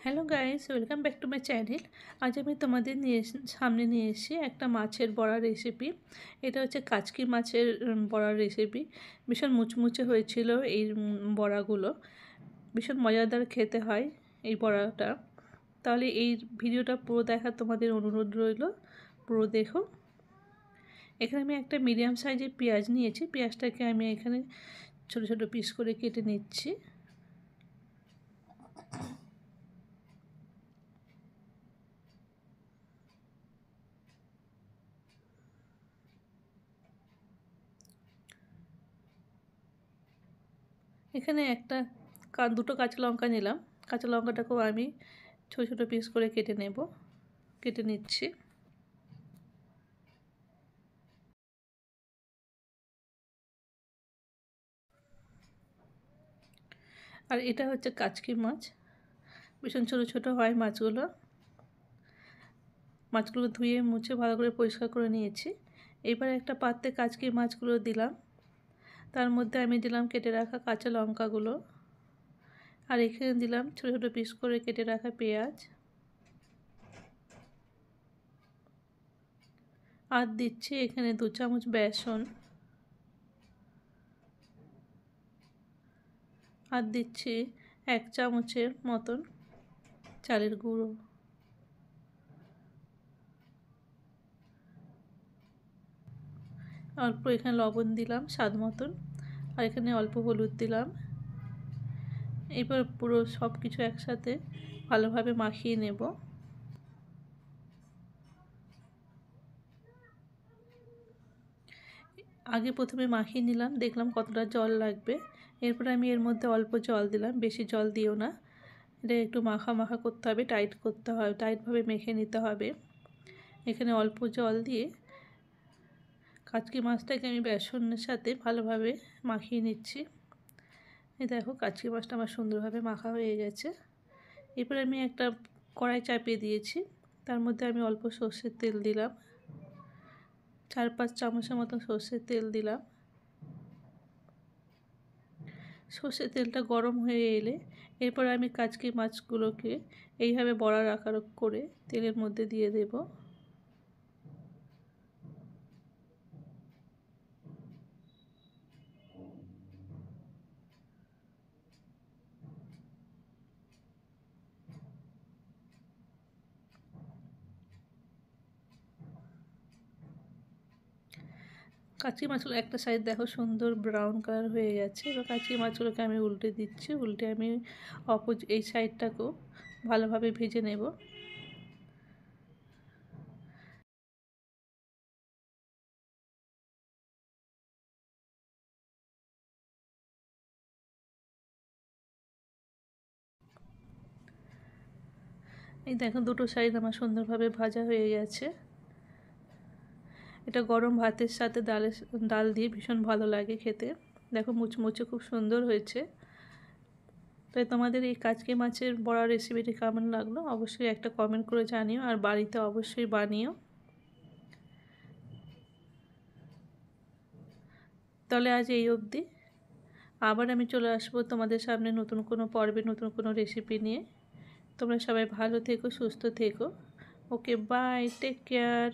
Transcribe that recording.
Hello guys, welcome back to my channel. আজ আমি তোমাদের সামনে নিয়ে এসেছি একটা মাছের বড়া রেসিপি। এটা হচ্ছে কাচকি মাছের বড়ার রেসিপি। ভীষণ মুচমুচে হয়েছিল এই বড়াগুলো। ভীষণ মজাদার খেতে হয় এই বড়াটা। তাহলে এই ভিডিওটা পুরো দেখার তোমাদের অনুরোধ রইল, পুরো দেখো। এখানে আমি একটা মিডিয়াম সাইজের পেঁয়াজ নিয়েছি। পেঁয়াজটাকে আমি এখানে ছোট ছোট পিস করে কেটে নিচ্ছি। এখানে দুটো কাঁচা লঙ্কা নিলাম। কাঁচা লঙ্কাটাকেও আমি ছোট ছোট পিস করে কেটে নিচ্ছি। আর এটা হচ্ছে কাচকি মাছ, ভীষণ ছোট ছোট হয় মাছগুলো। মাছগুলো ধুয়ে মুছে ভালো করে পরিষ্কার করে নিয়েছি। এবার একটা পাত্রে কাচকি মাছগুলো দিলাম। তার মধ্যে আমি দিলাম কেটে রাখা কাঁচা লঙ্কাগুলো, আর এখানে দিলাম ছোট ছোট পিস করে কেটে রাখা পেঁয়াজ, আর দিচ্ছি এখানে 2 চামচ বেসন, আর দিচ্ছি 1 চামচের মতন চালের গুঁড়ো, অল্প এখানে লবণ দিলাম স্বাদ মতন, আর এখানে অল্প হলুদ দিলাম। এবার পুরো সব কিছু একসাথে ভালোভাবে মাখিয়ে নেব। আগে প্রথমে মাখিয়ে নিলাম, দেখলাম কতটা জল লাগবে। এরপর আমি এর মধ্যে অল্প জল দিলাম, বেশি জল দিও না। এটা একটু মাখা মাখা করতে হবে, টাইট করতে হবে, টাইটভাবে মেখে নিতে হবে। এখানে অল্প জল দিয়ে কাচকি মাছটাকে আমি বেসনের সাথে ভালোভাবে মাখিয়ে নিচ্ছি। এই দেখো কাচকি মাছটা আমার সুন্দরভাবে মাখা হয়ে গেছে। এরপর আমি একটা কড়াই চাপিয়ে দিয়েছি। তার মধ্যে আমি অল্প সর্ষের তেল দিলাম, 4-5 চামচের মতো সর্ষের তেল দিলাম। সর্ষের তেলটা গরম হয়ে এলে এরপর আমি কাচকি মাছগুলোকে এইভাবে বড়ার আকার করে তেলের মধ্যে দিয়ে দেব। কাচকি মাছগুলো একটা সাইড দেখো সুন্দর ব্রাউন কালার হয়ে গেছে। এবার কাচকি মাছগুলোকে আমি উল্টে দিচ্ছি। উল্টে আমি এই সাইডটাকেও ভালোভাবে ভেজে নেব। এই দেখো দুটো সাইড আমার সুন্দরভাবে ভাজা হয়ে গেছে। এটা গরম ভাতের সাথে ডাল দিয়ে ভীষণ ভালো লাগে খেতে। দেখো মুচমুচে খুব সুন্দর হয়েছে। তাই তোমাদের এই কাচকি মাছের বড়া রেসিপিটি কেমন লাগলো অবশ্যই একটা কমেন্ট করে জানিও, আর বাড়িতে অবশ্যই বানিও। তাহলে আজ এই অবধি। আবার আমি চলে আসবো তোমাদের সামনে নতুন কোনো পর্বে, নতুন কোনো রেসিপি নিয়ে। তোমরা সবাই ভালো থেকো, সুস্থ থেকো। ওকে, বাই, টেক কেয়ার।